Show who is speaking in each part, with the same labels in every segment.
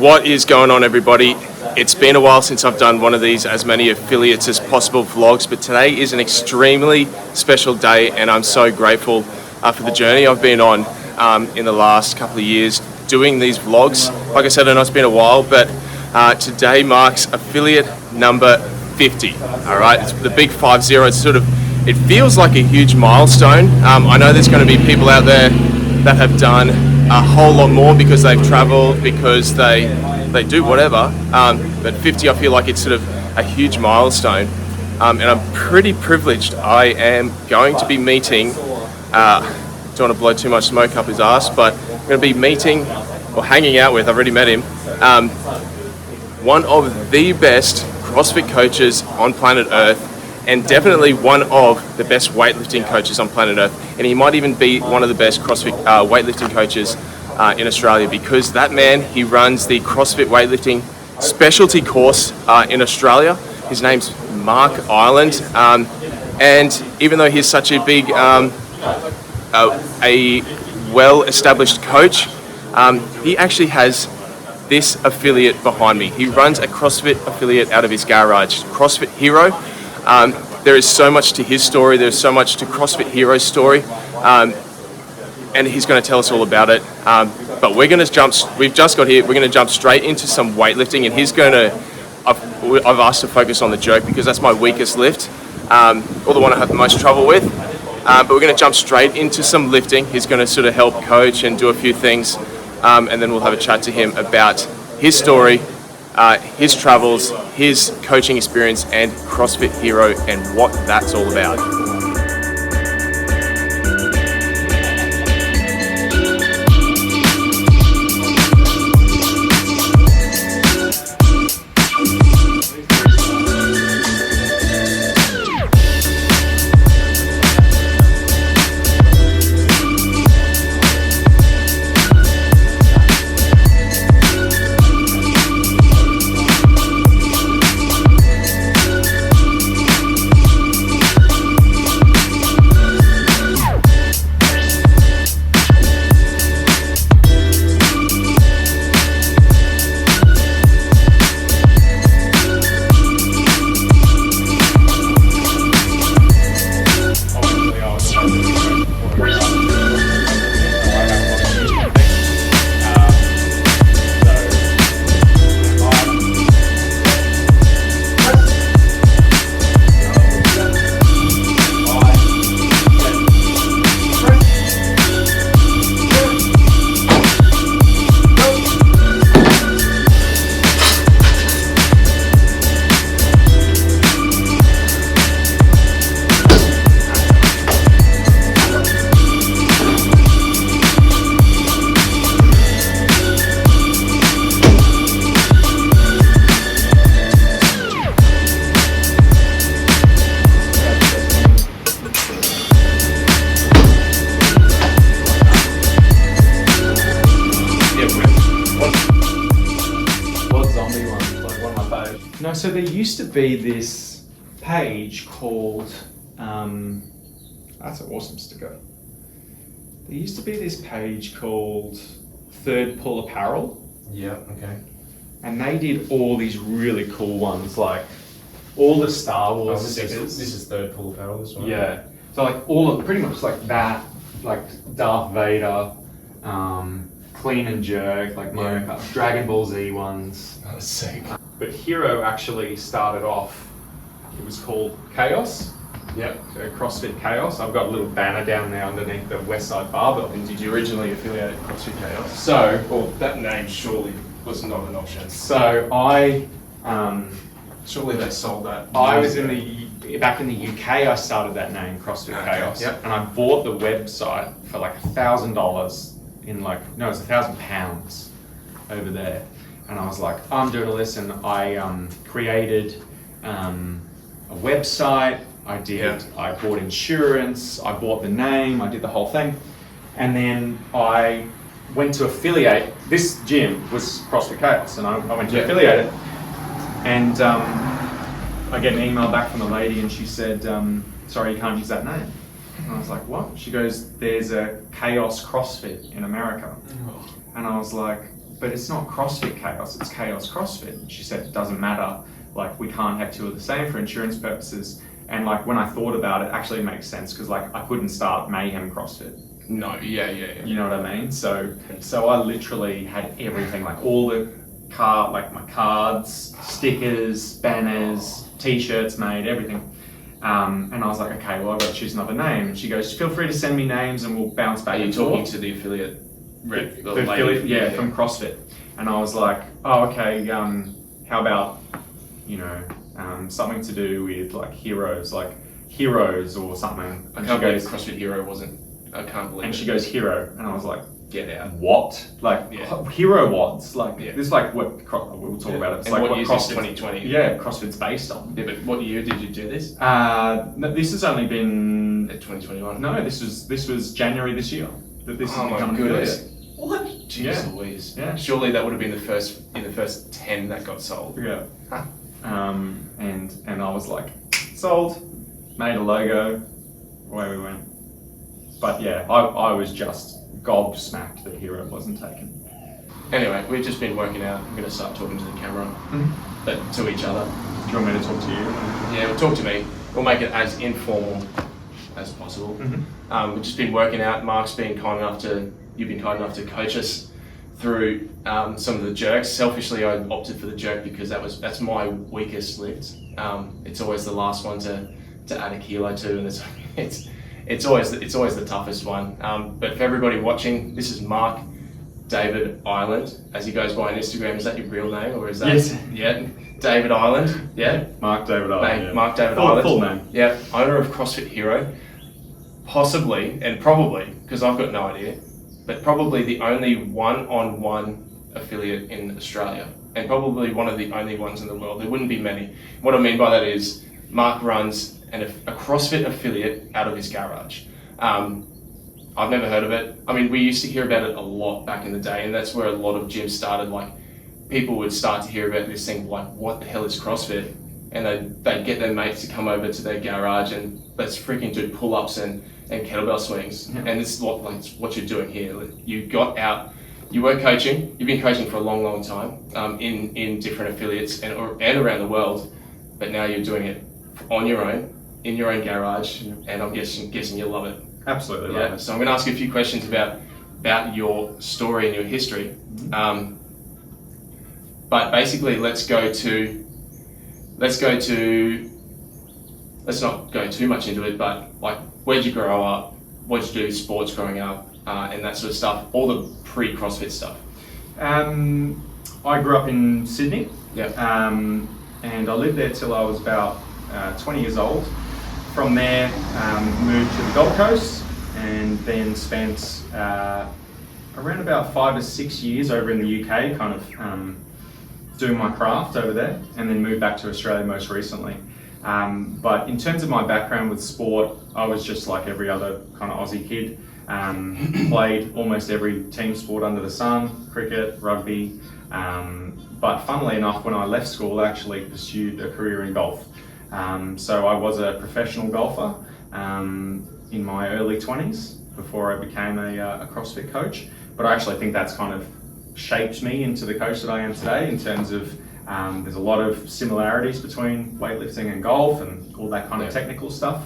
Speaker 1: What is going on, everybody? It's been a while since I've done one of these as many affiliates as possible vlogs, but today is an extremely special day and I'm so grateful for the journey I've been on in the last couple of years doing these vlogs. Like I said, I know it's been a while, but today marks affiliate number 50. All right, it's the big 50. It feels like a huge milestone. I know there's going to be people out there that have done a whole lot more because they've traveled, because they do whatever. But 50, I feel like it's sort of a huge milestone. And I'm pretty privileged. I am going to be meeting, don't want to blow too much smoke up his ass, but I'm going to be meeting or hanging out with, I've already met him, one of the best CrossFit coaches on planet Earth, and definitely one of the best weightlifting coaches on planet Earth. And he might even be one of the best CrossFit weightlifting coaches in Australia, because that man, he runs the CrossFit weightlifting specialty course in Australia. His name's Mark Ireland. And even though he's such a big, a well-established coach, he actually has this affiliate behind me. He runs a CrossFit affiliate out of his garage, CrossFit Hero. There is so much to his story. There's so much to CrossFit Hero's story, and he's going to tell us all about it. But we're going to we've just got here, we're going to jump straight into some weightlifting, and he's going to, I've asked to focus on the jerk because that's my weakest lift, or the one I have the most trouble with. But we're going to jump straight into some lifting. He's going to sort of help coach and do a few things, and then we'll have a chat to him about his story, his travels, his coaching experience, and CrossFit Hero and what that's all about.
Speaker 2: No, so there used to be this page called, that's an awesome sticker. There used to be this page called Third Pull Apparel.
Speaker 1: Yeah, okay.
Speaker 2: And they did all these really cool ones, like all the Star Wars stickers.
Speaker 1: This is Third Pull Apparel, this one.
Speaker 2: Yeah. So like all of, pretty much like that, like Darth Vader, Clean and Jerk, like Mario Kart, Dragon Ball Z ones.
Speaker 1: That was sick.
Speaker 2: But Hero actually started off, it was called Chaos.
Speaker 1: Yep.
Speaker 2: So CrossFit Chaos. I've got a little banner down there underneath the Westside Barbell.
Speaker 1: And did you originally affiliate CrossFit Chaos? Well, that name surely was not an option.
Speaker 2: So I,
Speaker 1: Surely they sold that.
Speaker 2: I was back in the UK, I started that name, CrossFit Chaos.
Speaker 1: Yep.
Speaker 2: And I bought the website for like $1,000 in like, no, it was £1,000 over there. And I was like, I'm doing all this, and I created a website. I bought insurance, I bought the name, I did the whole thing. And then I went to affiliate. This gym was CrossFit Chaos, and I went to affiliate it. And I get an email back from the lady, and she said, sorry, you can't use that name. And I was like, what? She goes, there's a Chaos CrossFit in America. And I was like, but it's not CrossFit Chaos, it's Chaos CrossFit. And she said, it doesn't matter, like we can't have two of the same for insurance purposes. And like when I thought about it, actually it makes sense because like I couldn't start Mayhem CrossFit.
Speaker 1: No, yeah.
Speaker 2: You know what I mean? So I literally had everything, like all the like my cards, stickers, banners, t-shirts made, everything. And I was like, okay, well I've got to choose another name. And she goes, feel free to send me names and we'll bounce back.
Speaker 1: Are you
Speaker 2: and
Speaker 1: talking
Speaker 2: forth.
Speaker 1: to the affiliate rep?
Speaker 2: The affiliate, yeah, from CrossFit. And I was like, oh, okay, how about, you know, something to do with like heroes or something.
Speaker 1: I can't believe CrossFit Hero wasn't. I can't believe.
Speaker 2: And
Speaker 1: it.
Speaker 2: she goes hero, and I was like,
Speaker 1: get out.
Speaker 2: What? Like hero what? Like
Speaker 1: Yeah.
Speaker 2: this, like what? We'll talk about it. It's
Speaker 1: and
Speaker 2: like
Speaker 1: what
Speaker 2: what
Speaker 1: year is
Speaker 2: CrossFit.
Speaker 1: 2020.
Speaker 2: Yeah, CrossFit's based on.
Speaker 1: Yeah, but what year did you do this?
Speaker 2: No, this has only been
Speaker 1: 2021.
Speaker 2: No, this was January this year that this
Speaker 1: Oh
Speaker 2: has
Speaker 1: my
Speaker 2: become
Speaker 1: goodness.
Speaker 2: affiliate.
Speaker 1: What? Jeez
Speaker 2: Yeah.
Speaker 1: Louise.
Speaker 2: Yeah.
Speaker 1: Surely that would have been the first 10 that got sold.
Speaker 2: Yeah.
Speaker 1: Huh.
Speaker 2: And I was like, sold, made a logo, away we went. But yeah, I was just gobsmacked that Hero wasn't taken.
Speaker 1: Anyway, we've just been working out. I'm going to start talking to the camera, but to each other.
Speaker 2: Do you want me to talk to you?
Speaker 1: Yeah, well, talk to me. We'll make it as informal as possible. We've just been working out. You've been kind enough to coach us through some of the jerks. Selfishly, I opted for the jerk because that's my weakest lift. It's always the last one to add a kilo to, and it's always the toughest one. But for everybody watching, this is Mark David Island, as he goes by on Instagram. Is that your real name, or is that?
Speaker 2: Yes.
Speaker 1: Yeah, David Island. Yeah.
Speaker 2: Mark David Island.
Speaker 1: Yeah. Mark David
Speaker 2: full,
Speaker 1: Island.
Speaker 2: Full name.
Speaker 1: Yeah, owner of CrossFit Hero, possibly and probably, because I've got no idea, but probably the only one-on-one affiliate in Australia, and probably one of the only ones in the world. There wouldn't be many. What I mean by that is Mark runs a CrossFit affiliate out of his garage. I've never heard of it. I mean, we used to hear about it a lot back in the day, and that's where a lot of gyms started. Like, people would start to hear about this thing, like, what the hell is CrossFit? And they'd get their mates to come over to their garage and let's freaking do pull-ups and kettlebell swings.
Speaker 2: Yeah.
Speaker 1: And this is what you're doing here. You got out, you were coaching, you've been coaching for a long, long time in different affiliates and around the world, but now you're doing it on your own, in your own garage, and I'm guessing you love it.
Speaker 2: Absolutely.
Speaker 1: Yeah. So I'm going to ask you a few questions about your story and your history. But basically, let's not go too much into it, but like, where'd you grow up? What'd you do sports growing up? And that sort of stuff, all the pre-CrossFit stuff.
Speaker 2: I grew up in Sydney.
Speaker 1: Yeah.
Speaker 2: And I lived there till I was about 20 years old. From there, moved to the Gold Coast and then spent around about 5 to 6 years over in the UK, kind of doing my craft over there, and then moved back to Australia most recently. But in terms of my background with sport, I was just like every other kind of Aussie kid. Played almost every team sport under the sun, cricket, rugby. But funnily enough, when I left school, I actually pursued a career in golf. So I was a professional golfer in my early 20s before I became a CrossFit coach. But I actually think that's kind of shaped me into the coach that I am today, in terms of there's a lot of similarities between weightlifting and golf and all that kind of technical stuff.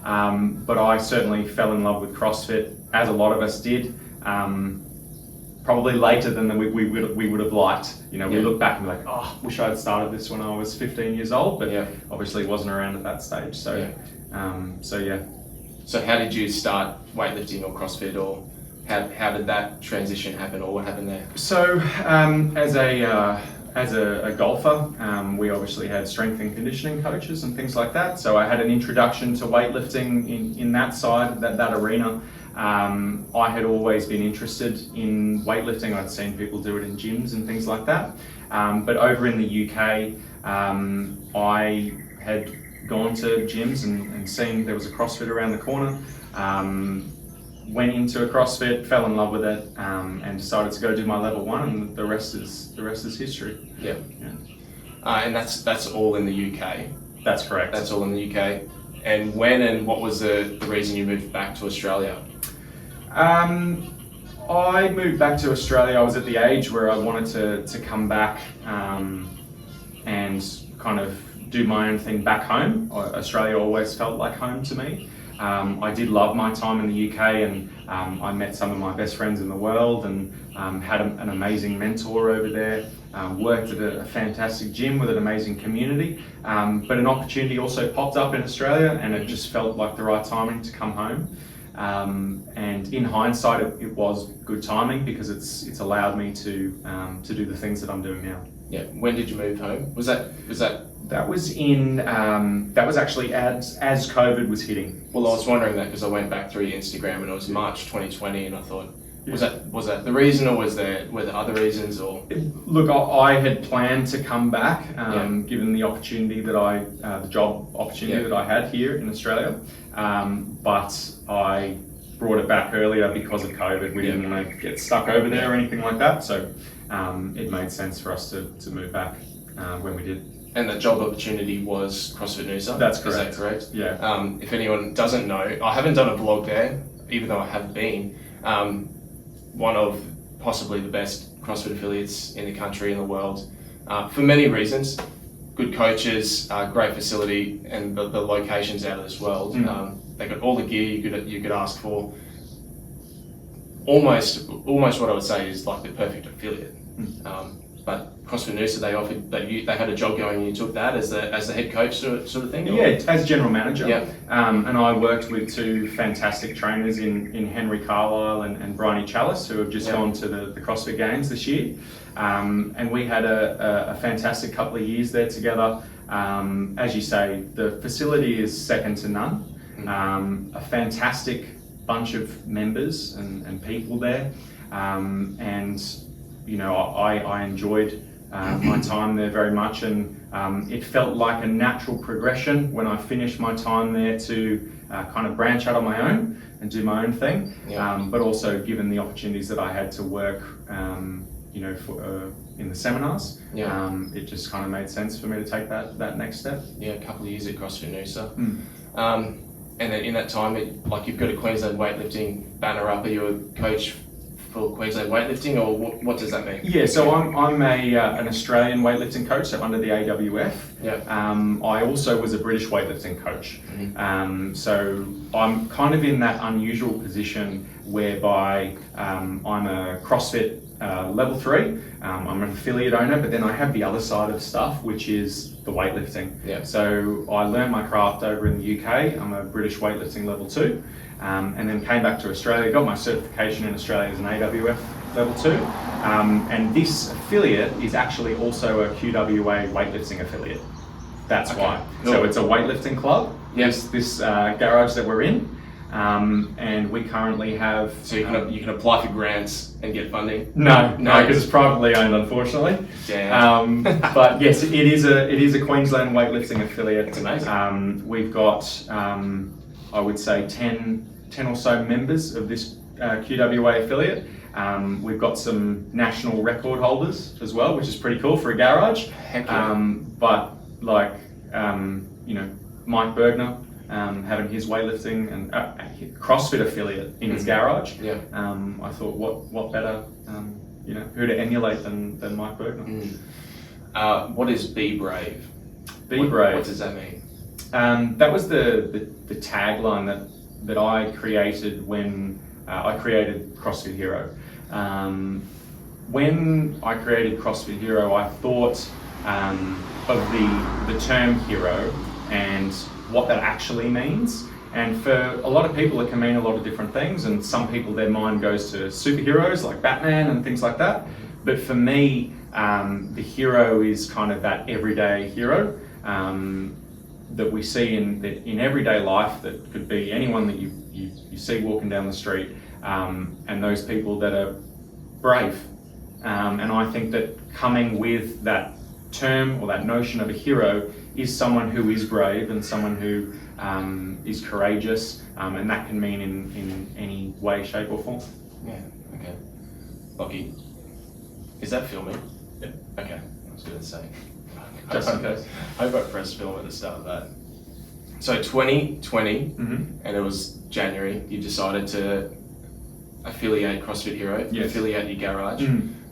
Speaker 2: But I certainly fell in love with CrossFit, as a lot of us did, probably later than we would have liked. You know, we look back and be like, oh, wish I had started this when I was 15 years old, but obviously it wasn't around at that stage. So,
Speaker 1: So how did you start weightlifting or CrossFit, or how did that transition happen, or what happened there?
Speaker 2: So, as a golfer, we obviously had strength and conditioning coaches and things like that. So I had an introduction to weightlifting in that side, that arena. I had always been interested in weightlifting. I'd seen people do it in gyms and things like that. But over in the UK, I had gone to gyms and seen there was a CrossFit around the corner. Went into a CrossFit, fell in love with it, and decided to go do my level 1, and the rest is history.
Speaker 1: Yeah. And that's all in the UK.
Speaker 2: That's correct.
Speaker 1: That's all in the UK. And when and what was the reason you moved back to Australia?
Speaker 2: I moved back to Australia. I was at the age where I wanted to come back and kind of do my own thing back home. Australia always felt like home to me. I did love my time in the UK, and I met some of my best friends in the world, and had an amazing mentor over there. Worked at a fantastic gym with an amazing community, but an opportunity also popped up in Australia, and it just felt like the right timing to come home. And in hindsight, it was good timing, because it's allowed me to do the things that I'm doing now.
Speaker 1: Yeah. When did you move home? Was that?
Speaker 2: That was actually as COVID was hitting.
Speaker 1: Well, I was wondering that because I went back through your Instagram and it was March 2020, and I thought, was that the reason, or were there other reasons, or?
Speaker 2: Look, I had planned to come back, given the opportunity that the job opportunity that I had here in Australia, but I brought it back earlier because of COVID. We didn't want to get stuck over there or anything like that, so it made sense for us to move back when we did.
Speaker 1: And the job opportunity was CrossFit Noosa?
Speaker 2: That's correct.
Speaker 1: Is that correct?
Speaker 2: Yeah.
Speaker 1: If anyone doesn't know, I haven't done a vlog there, even though I have been. One of possibly the best CrossFit affiliates in the country, in the world, for many reasons. Good coaches, great facility, and the location's out of this world. They got all the gear you could ask for. Almost what I would say is like the perfect affiliate. But CrossFit Noosa, they had a job going, and you took that as the head coach sort of thing? Or?
Speaker 2: Yeah, as general manager.
Speaker 1: Yeah.
Speaker 2: And I worked with two fantastic trainers in Henry Carlisle and Bryony Chalice, who have just gone to the CrossFit Games this year. And we had a fantastic couple of years there together. As you say, the facility is second to none. A fantastic bunch of members and people there. And you know, I enjoyed my time there very much, and it felt like a natural progression when I finished my time there to kind of branch out on my own and do my own thing. But also, given the opportunities that I had to work, you know, in the seminars, it just kind of made sense for me to take that next step.
Speaker 1: Yeah, a couple of years at CrossFit Noosa. And then in that time, you've got a Queensland weightlifting banner up. Are you a coach for Queensland weightlifting, or what does that mean? Yeah,
Speaker 2: so I'm an Australian weightlifting coach, so under the AWF. I also was a British weightlifting coach. So I'm kind of in that unusual position whereby I'm a CrossFit level 3. I'm an affiliate owner, but then I have the other side of stuff, which is the weightlifting. So I learned my craft over in the UK. I'm a British weightlifting level 2. And then came back to Australia, got my certification in Australia as an AWF level 2. And this affiliate is actually also a QWA weightlifting affiliate. That's why. Cool. So it's a weightlifting club, this garage that we're in. And we currently have...
Speaker 1: So you can apply for grants and get funding?
Speaker 2: No, because it's privately owned, unfortunately. But yes, it is a Queensland weightlifting affiliate.
Speaker 1: It's amazing.
Speaker 2: We've got, I would say, 10 or so members of this QWA affiliate. We've got some national record holders as well, which is pretty cool for a garage.
Speaker 1: Heck yeah.
Speaker 2: But like, you know, Mike Bergner, having his weightlifting and CrossFit affiliate in his garage. I thought, what better, you know, who to emulate than Mike Bergner.
Speaker 1: What is Be Brave?
Speaker 2: Be Brave.
Speaker 1: What does that mean?
Speaker 2: That was the tagline that I created when I created CrossFit Hero. When I created CrossFit Hero, I thought of the term hero and what that actually means. And for a lot of people, it can mean a lot of different things. And some people, their mind goes to superheroes like Batman and things like that. But for me, the hero is kind of that everyday hero that we see in everyday life. That could be anyone that you see walking down the street, and those people that are brave. And I think that coming with that term or that notion of a hero is someone who is brave and someone who is courageous, and that can mean in any way, shape or form.
Speaker 1: Yeah, okay. Lockie, is that filming?
Speaker 2: Yeah.
Speaker 1: Okay, I was going to say.
Speaker 2: Just in case.
Speaker 1: I hope I pressed film at the start of that. So 2020, and it was January, you decided to affiliate CrossFit Hero,
Speaker 2: Yes.
Speaker 1: affiliate your garage.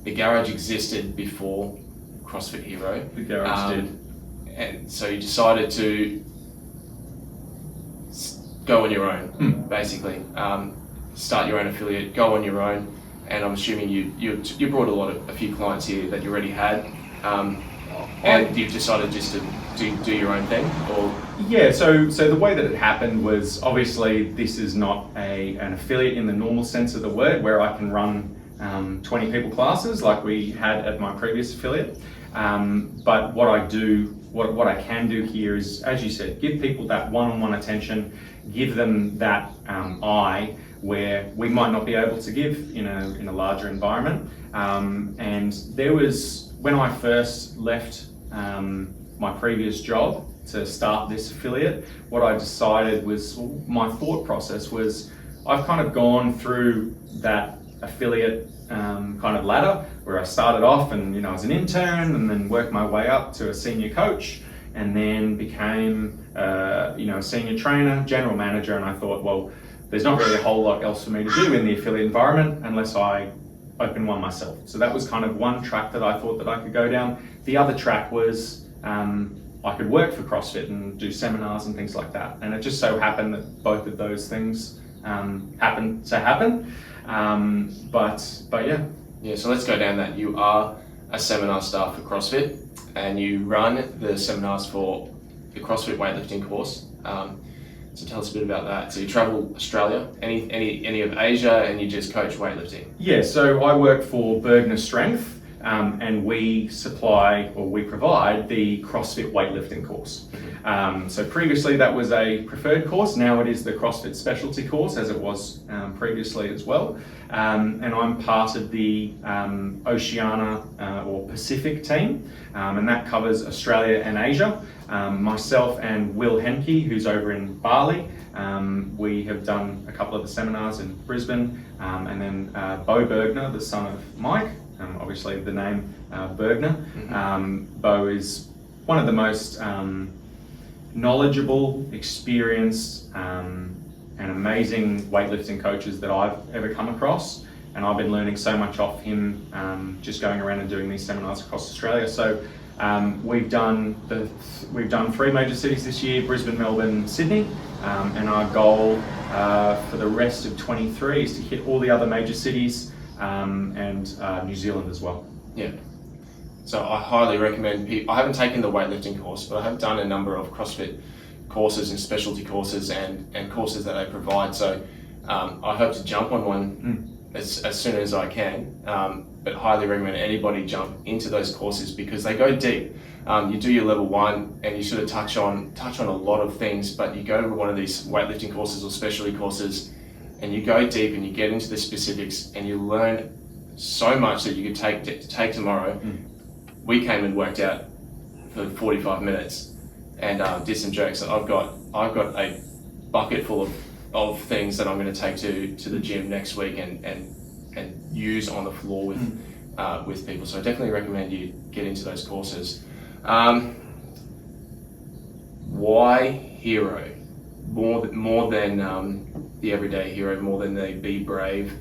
Speaker 1: The garage existed before CrossFit Hero.
Speaker 2: The garage did.
Speaker 1: And so you decided to go on your own, basically. Start your own affiliate, go on your own, and I'm assuming you brought a few clients here that you already had, and you decided just to do your own thing, or?
Speaker 2: Yeah, so the way that it happened was, obviously this is not an affiliate in the normal sense of the word, where I can run 20 people classes like we had at my previous affiliate. But what I can do here is, as you said, give people that one-on-one attention, give them that eye where we might not be able to give in a larger environment. And there was, when I first left my previous job to start this affiliate, what I decided was, my thought process was, I've kind of gone through that affiliate kind of ladder where I started off and as an intern, and then worked my way up to a senior coach, and then became a senior trainer, general manager, and I thought, well, there's not really a whole lot else for me to do in the affiliate environment unless I open one myself. So that was kind of one track that I thought that I could go down. The other track was I could work for CrossFit and do seminars and things like that. And it just so happened that both of those things happened to happen. But yeah.
Speaker 1: Yeah, so let's go down that. You are a seminar staff for CrossFit, and you run the seminars for the CrossFit weightlifting course. So tell us a bit about that. So you travel Australia, any of Asia, and you just coach weightlifting?
Speaker 2: Yeah, so I work for Bergner Strength, and we provide the CrossFit weightlifting course. So previously that was a preferred course, now it is the CrossFit specialty course, as it was previously as well. And I'm part of the Oceania or Pacific team, and that covers Australia and Asia. Myself and Will Henke, who's over in Bali, we have done a couple of the seminars in Brisbane, and then Bo Bergner, the son of Mike, obviously the name Bergner. Bo is one of the most knowledgeable, experienced, and amazing weightlifting coaches that I've ever come across, and I've been learning so much off him just going around and doing these seminars across Australia. So we've done 3 major cities this year: Brisbane, Melbourne, Sydney, and our goal for the rest of 23 is to hit all the other major cities and New Zealand as well.
Speaker 1: Yeah. So I highly recommend people. I haven't taken the weightlifting course, but I have done a number of CrossFit courses and specialty courses and courses that they provide. So I hope to jump on one as soon as I can. But highly recommend anybody jump into those courses because they go deep. You do your level 1 and you sort of touch on a lot of things, but you go to one of these weightlifting courses or specialty courses and you go deep and you get into the specifics and you learn so much that you could take tomorrow. We came and worked out for 45 minutes and did some jerks. I've got a bucket full of things that I'm going to take to the gym next week and use on the floor with people. So I definitely recommend you get into those courses. Why Hero? More than the everyday hero, more than the Be Brave.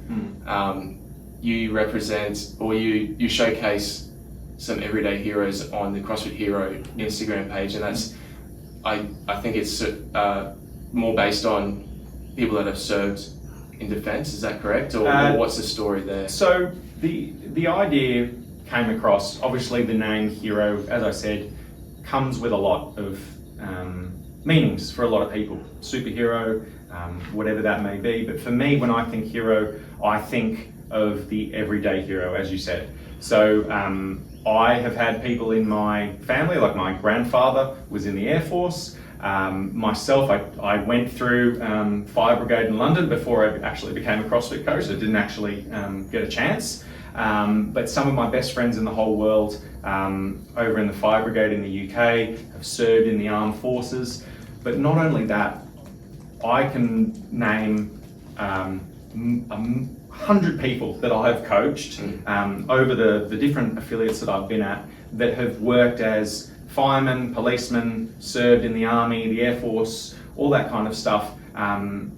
Speaker 1: You represent, or you showcase some everyday heroes on the CrossFit Hero Instagram page, and that's I think it's more based on people that have served in defence. Is that correct, or what's the story there?
Speaker 2: So the idea came across. Obviously, the name Hero, as I said, comes with a lot of meanings for a lot of people. Superhero, whatever that may be. But for me, when I think hero, I think of the everyday hero, as you said. So I have had people in my family, like my grandfather was in the Air Force. Myself, I went through Fire Brigade in London before I actually became a CrossFit coach. I didn't actually get a chance. But some of my best friends in the whole world over in the Fire Brigade in the UK have served in the armed forces. But not only that, I can name 100 people that I've coached over the different affiliates that I've been at that have worked as firemen, policemen, served in the army, the Air Force, all that kind of stuff. And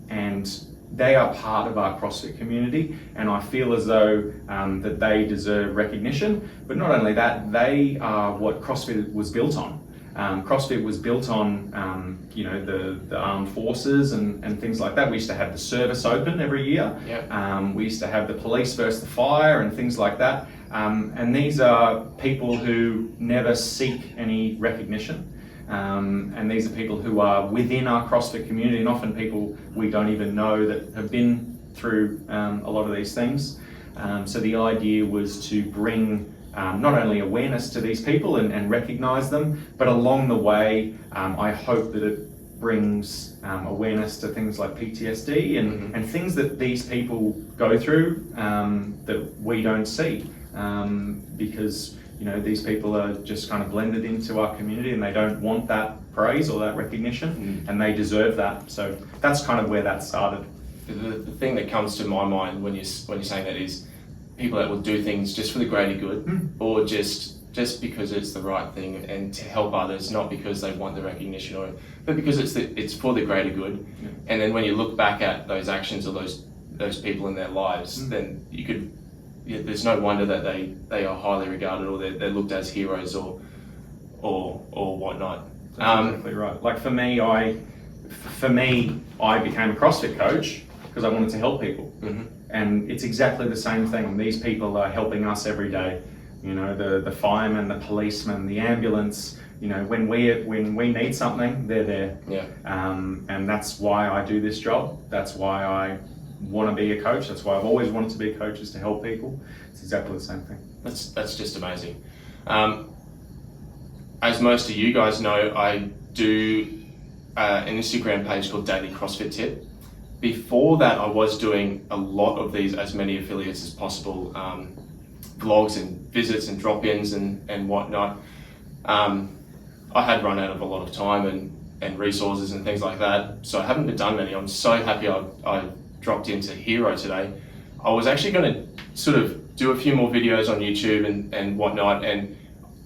Speaker 2: they are part of our CrossFit community, and I feel as though that they deserve recognition. But not only that, they are what CrossFit was built on. CrossFit was built on, the armed forces and things like that. We used to have the service open every year.
Speaker 1: Yep.
Speaker 2: We used to have the police versus the fire and things like that. And these are people who never seek any recognition. And these are people who are within our CrossFit community, and often people we don't even know that have been through a lot of these things. So the idea was to bring not only awareness to these people and recognize them, but along the way, I hope that it brings awareness to things like PTSD and things that these people go through that we don't see, because these people are just kind of blended into our community and they don't want that praise or that recognition, and they deserve that. So that's kind of where that started.
Speaker 1: The thing that comes to my mind when you're saying that is people that will do things just for the greater good, or just because it's the right thing and to help others, not because they want the recognition, but because it's for the greater good.
Speaker 2: Yeah.
Speaker 1: And then when you look back at those actions or those people in their lives, then you could. There's no wonder that they are highly regarded, or they're looked as heroes or whatnot.
Speaker 2: That's exactly right. Like for me, I became a CrossFit coach because I wanted to help people. And it's exactly the same thing. These people are helping us every day. The firemen, the policemen, the ambulance. When we need something, they're there.
Speaker 1: Yeah.
Speaker 2: And that's why I do this job. That's why I want to be a coach. That's why I've always wanted to be a coach, is to help people. It's exactly the same thing.
Speaker 1: That's just amazing. As most of you guys know, I do an Instagram page called Daily CrossFit Tip. Before that, I was doing a lot of these, as many affiliates as possible, vlogs and visits and drop-ins and whatnot. I had run out of a lot of time and resources and things like that, so I haven't done many. I'm so happy I dropped into Hero today. I was actually going to sort of do a few more videos on YouTube and whatnot, and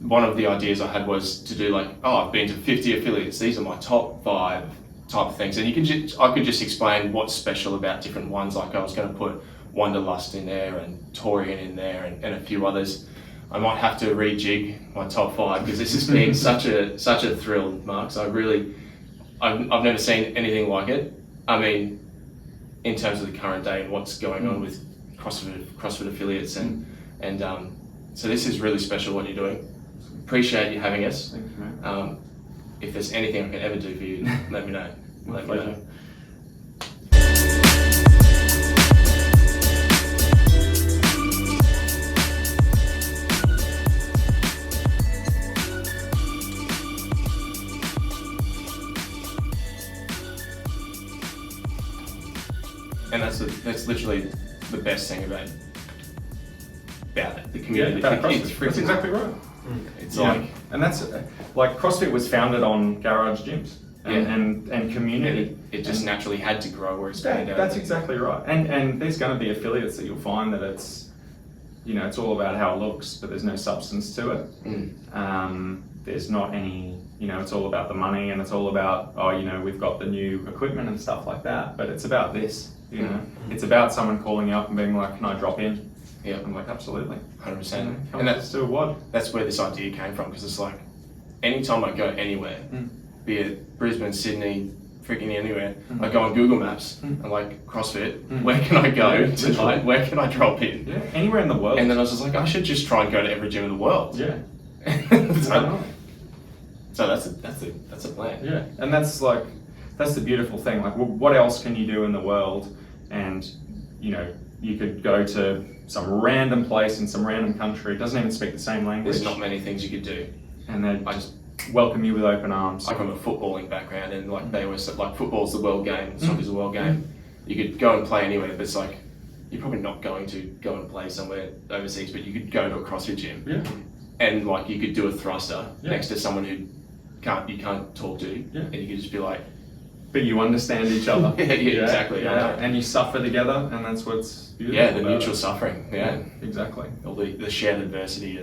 Speaker 1: one of the ideas I had was to do I've been to 50 affiliates, these are my top 5 type of things, and I could just explain what's special about different ones. Like I was going to put Wanderlust in there and Torian in there and a few others. I might have to rejig my top 5 because this has been such a thrill, Mark. So I've never seen anything like it. I mean, in terms of the current day and what's going on with CrossFit affiliates and so this is really special what you're doing. Appreciate you having us.
Speaker 2: Thank you, mate.
Speaker 1: If there's anything I can ever do for you, let me know.
Speaker 2: My
Speaker 1: Let me
Speaker 2: pleasure.
Speaker 1: know. And that's literally the best thing about the community.
Speaker 2: About CrossFit.
Speaker 1: It's
Speaker 2: That's exactly right.
Speaker 1: It's
Speaker 2: and that's like CrossFit was founded on garage gyms and community.
Speaker 1: it just naturally had to grow or expand out.
Speaker 2: That's exactly right. And there's going to be affiliates that you'll find that it's all about how it looks, but there's no substance to it. There's not any, it's all about the money, and it's all about, we've got the new equipment and stuff like that, but it's about this, It's about someone calling you up and being like, can I drop in?
Speaker 1: Yeah,
Speaker 2: I'm like, absolutely.
Speaker 1: 100%.
Speaker 2: And let's do a WOD.
Speaker 1: That's where this idea came from, because it's like, anytime I go anywhere, be it Brisbane, Sydney, freaking anywhere, I go on Google Maps, I'm like, CrossFit, where can I go tonight? Where can I drop in?
Speaker 2: Yeah, anywhere in the world.
Speaker 1: And then I was just like, I should just try and go to every gym in the world.
Speaker 2: Yeah.
Speaker 1: So that's a plan.
Speaker 2: Yeah, and that's the beautiful thing. Like, what else can you do in the world? And you could go to some random place in some random country. It doesn't even speak the same language.
Speaker 1: There's not many things you could do.
Speaker 2: And they just welcome you with open arms.
Speaker 1: I'm from a footballing background, and they always said football's the world game, soccer's the world game. You could go and play anywhere, but it's like you're probably not going to go and play somewhere overseas, but you could go to a CrossFit gym.
Speaker 2: Yeah.
Speaker 1: And you could do a thruster next to someone who you can't talk to, and you could just be like,
Speaker 2: but you understand each other.
Speaker 1: Exactly.
Speaker 2: Yeah. And you suffer together, and that's what's beautiful.
Speaker 1: Yeah, the mutual suffering. Yeah,
Speaker 2: exactly.
Speaker 1: All the shared adversity